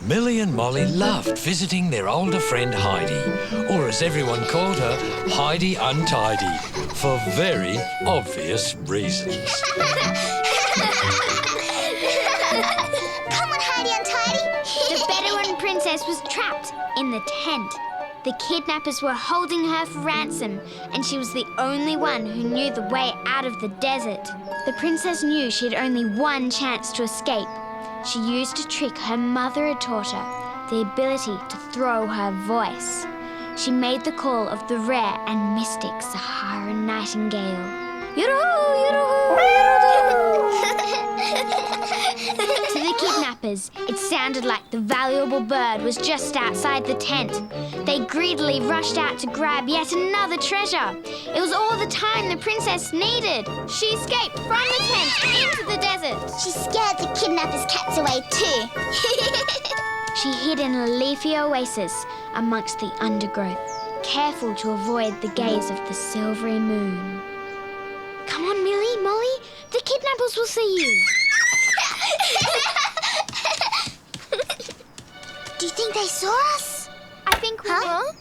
Millie and Molly loved visiting their older friend Heidi, or as everyone called her, Heidi Untidy, for very obvious reasons. Come on, Heidi Untidy. The Bedouin princess was trapped in the tent. The kidnappers were holding her for ransom, and she was the only one who knew the way out of the desert. The princess knew she had only one chance to escape. She used a trick her mother had taught her, the ability to throw her voice. She made the call of the rare and mystic Saharan nightingale. To the kidnappers, it sounded like the valuable bird was just outside the tent. They greedily rushed out to grab yet another treasure. It was all the time the princess needed. She escaped from the tent into the desert. She scared the kidnappers' cats away too. She hid in a leafy oasis amongst the undergrowth, careful to avoid the gaze of the silvery moon. Come on, Millie, Molly, the kidnappers will see you. Do you think they saw us? I think we will.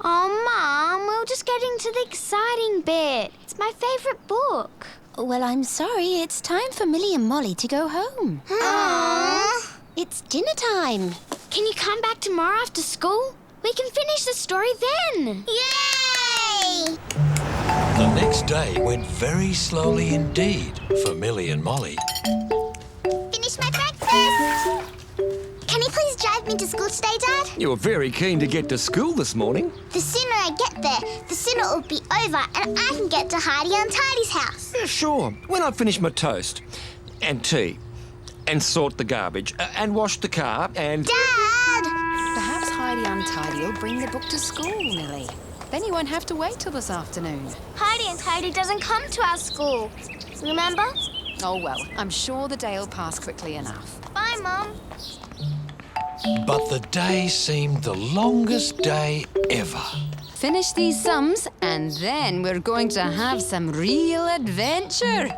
Oh, Mum, we're just getting to the exciting bit. It's my favourite book. Well, I'm sorry. It's time for Millie and Molly to go home. Aww. It's dinner time. Can you come back tomorrow after school? We can finish the story then. Yay! The next day went very slowly indeed for Millie and Molly. Finish my breakfast. Can you please drive me to school today, Dad? You're very keen to get to school this morning. The sooner I get there, the sooner it will be over and I can get to Heidi Untidy's house. Yeah, sure. When I finish my toast and tea and sort the garbage and wash the car and... Dad! Perhaps Heidi Untidy will bring the book to school, Millie. Then you won't have to wait till this afternoon. Heidi Untidy doesn't come to our school. Remember? Oh, well, I'm sure the day will pass quickly enough. Bye, Mum. But the day seemed the longest day ever. Finish these sums and then we're going to have some real adventure.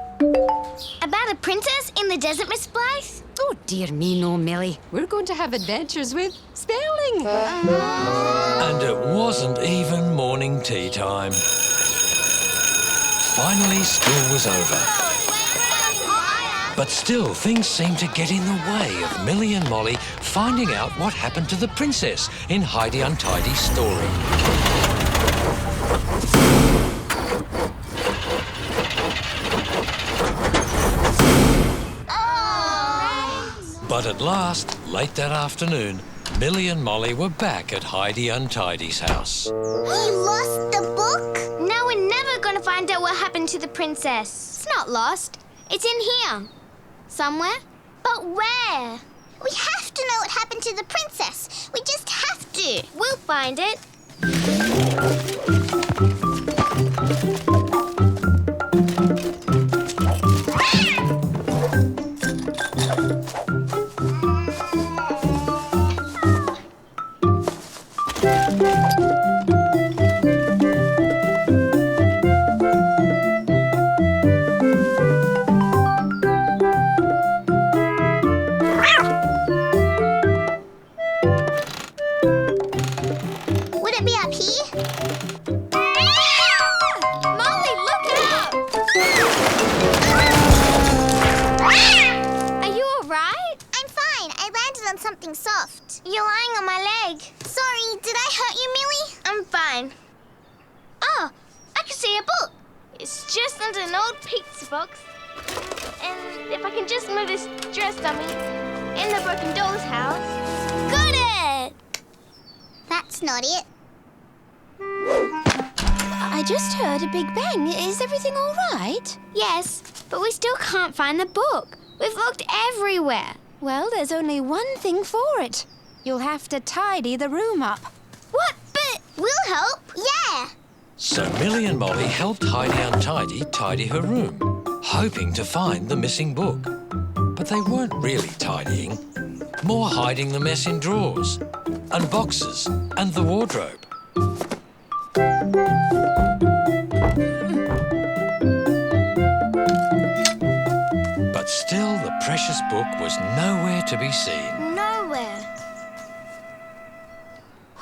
About a princess in the desert, Miss Blythe? Oh, dear me, no, Millie. We're going to have adventures with spelling. And it wasn't even morning tea time. Finally, school was over. But still, things seemed to get in the way of Millie and Molly finding out what happened to the princess in Heidi Untidy's story. But at last, late that afternoon, Millie and Molly were back at Heidi Untidy's house. You lost the book? Now we're never going to find out what happened to the princess. It's not lost. It's in here. Somewhere. But where? We have to know what happened to the princess. We just have to. We'll find it. Would it be up here? Molly, look out! Are you all right? I'm fine. I landed on something soft. You're lying on my leg. Sorry, did I hurt you, Millie? I'm fine. Oh, I can see a book. It's just under an old pizza box. And if I can just move this dress dummy in the broken doll's house. Got it! That's not it. I just heard a big bang. Is everything all right? Yes, but we still can't find the book. We've looked everywhere. Well, there's only one thing for it. You'll have to tidy the room up. What? But We'll help. Yeah. So Millie and Molly helped Heidi Untidy tidy her room, hoping to find the missing book. But they weren't really tidying, more hiding the mess in drawers and boxes and the wardrobe. But still, the precious book was nowhere to be seen. nowhere.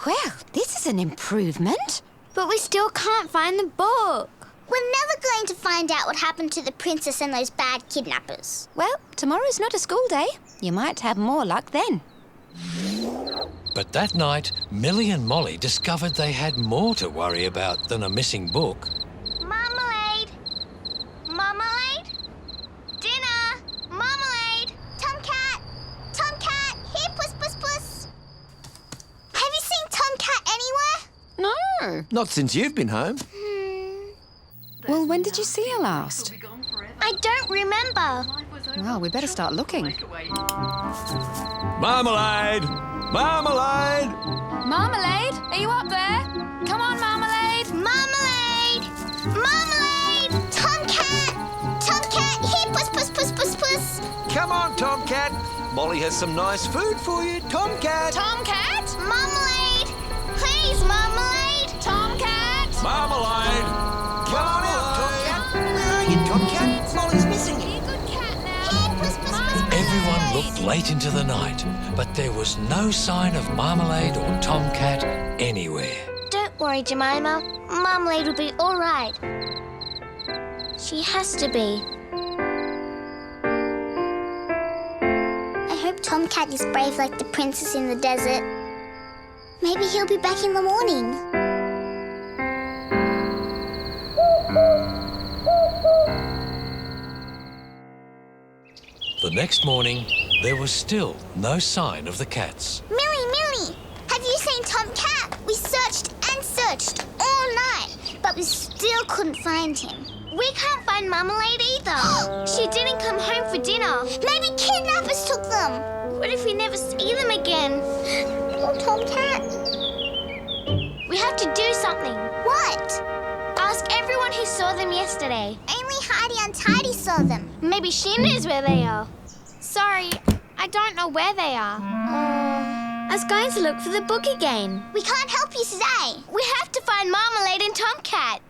Well, this is an improvement. But we still can't find the book. We're never going to find out what happened to the princess and those bad kidnappers. Well, tomorrow's not a school day. You might have more luck then. But that night, Millie and Molly discovered they had more to worry about than a missing book. Marmalade! Marmalade! Dinner! Marmalade! Tomcat! Tomcat! Here, puss, puss, puss! Have you seen Tomcat anywhere? No. Not since you've been home. Well, when did you see her last? I don't remember. Well, we better start looking. Marmalade! Marmalade! Marmalade, are you up there? Come on, Marmalade. Marmalade! Marmalade! Tomcat! Tomcat! Here, puss, puss, puss, puss, puss! Come on, Tomcat. Molly has some nice food for you, Tomcat. Tomcat? Marmalade! Please, Marmalade! Tomcat? Marmalade! Come on out, Tomcat. Where are you, Tomcat? Molly's missing you. Good cat now. Here, puss, puss, puss, puss! Everyone looked late into the night, but there was no sign of Marmalade or Tomcat anywhere. Don't worry, Jemima. Marmalade will be all right. She has to be. I hope Tomcat is brave like the princess in the desert. Maybe he'll be back in the morning. The next morning, there was still no sign of the cats. Millie! Have you seen Tomcat? We searched and searched all night, but we still couldn't find him. We can't find Marmalade either. She didn't come home for dinner. Maybe kidnappers took them. What if we never see them again? Oh, Tomcat. We have to do something. What? Ask everyone who saw them yesterday. Only Heidi Untidy saw them. Maybe she knows where they are. Sorry, I don't know where they are. I was going to look for the book again. We can't help you today. We have to find Marmalade and Tomcat.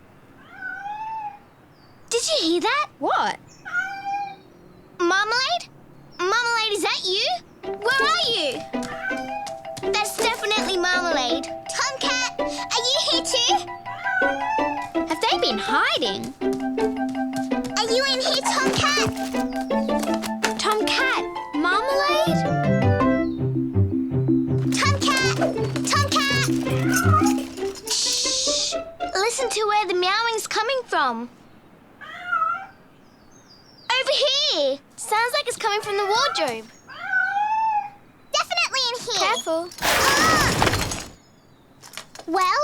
Did you hear that? What? Marmalade? Marmalade, is that you? Where are you? That's definitely Marmalade. Tomcat, are you here too? Have they been hiding? Are you in here, Tomcat? Tomcat, Marmalade? Tomcat! Tomcat! Shh! Listen to where the meowing's coming from. Over here! Sounds like it's coming from the wardrobe. Definitely in here. Careful. Well?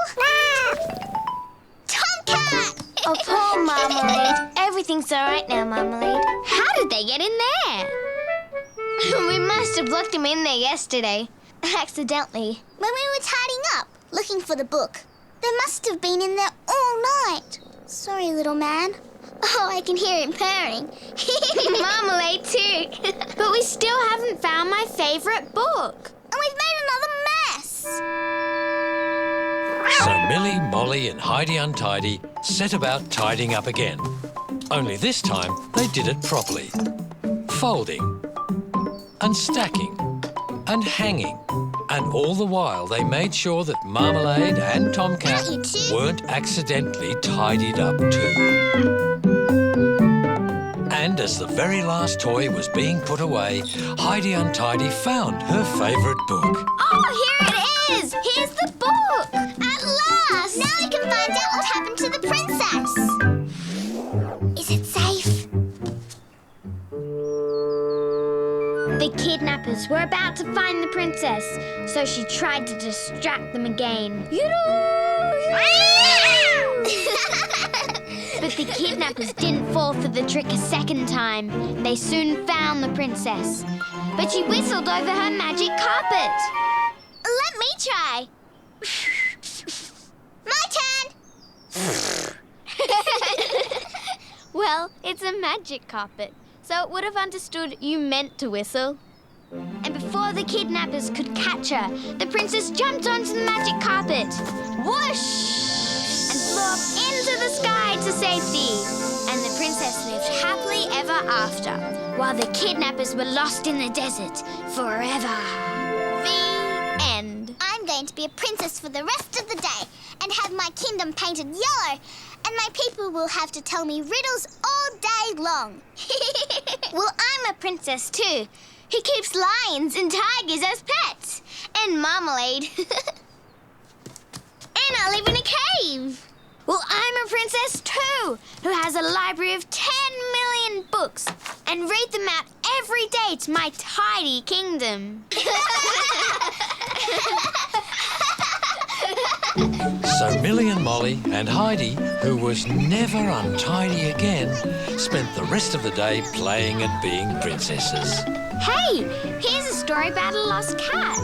Tomcat! Oh, poor Marmalade. Everything's all right now, Marmalade. How did they get in there? We must have locked him in there yesterday. Accidentally. When we were tidying up, looking for the book. They must have been in there all night. Sorry, little man. Oh, I can hear him purring. Marmalade too. But we still haven't found my favourite book. And we've made another mess. So Millie, Molly and Heidi Untidy set about tidying up again. Only this time they did it properly. Folding and stacking and hanging. And all the while they made sure that Marmalade and Tomcat You too. weren't accidentally tidied up too. And as the very last toy was being put away, Heidi Untidy found her favourite book. Oh, here it is! Here's the book! At last! Now we can find out what happened to the princess. Is it safe? The kidnappers were about to find the princess, so she tried to distract them again. But the kidnappers didn't fall for the trick a second time. They soon found the princess, but she whistled over her magic carpet. Let me try. My turn! Well, it's a magic carpet, so it would have understood you meant to whistle. And before the kidnappers could catch her, the princess jumped onto the magic carpet. Whoosh! And flew up into the sky to safety. And the princess lived happily ever after, while the kidnappers were lost in the desert forever. The end. I'm going to be a princess for the rest of the day and have my kingdom painted yellow, and my people will have to tell me riddles all day long. Well, I'm a princess too, who keeps lions and tigers as pets, and marmalade. And I live in a cave. Well, I'm a princess too, who has a library of 10 million books and read them out every day to my tidy kingdom. So Millie and Molly and Heidi, who was never untidy again, spent the rest of the day playing at being princesses. Hey, here's a story about a lost cat.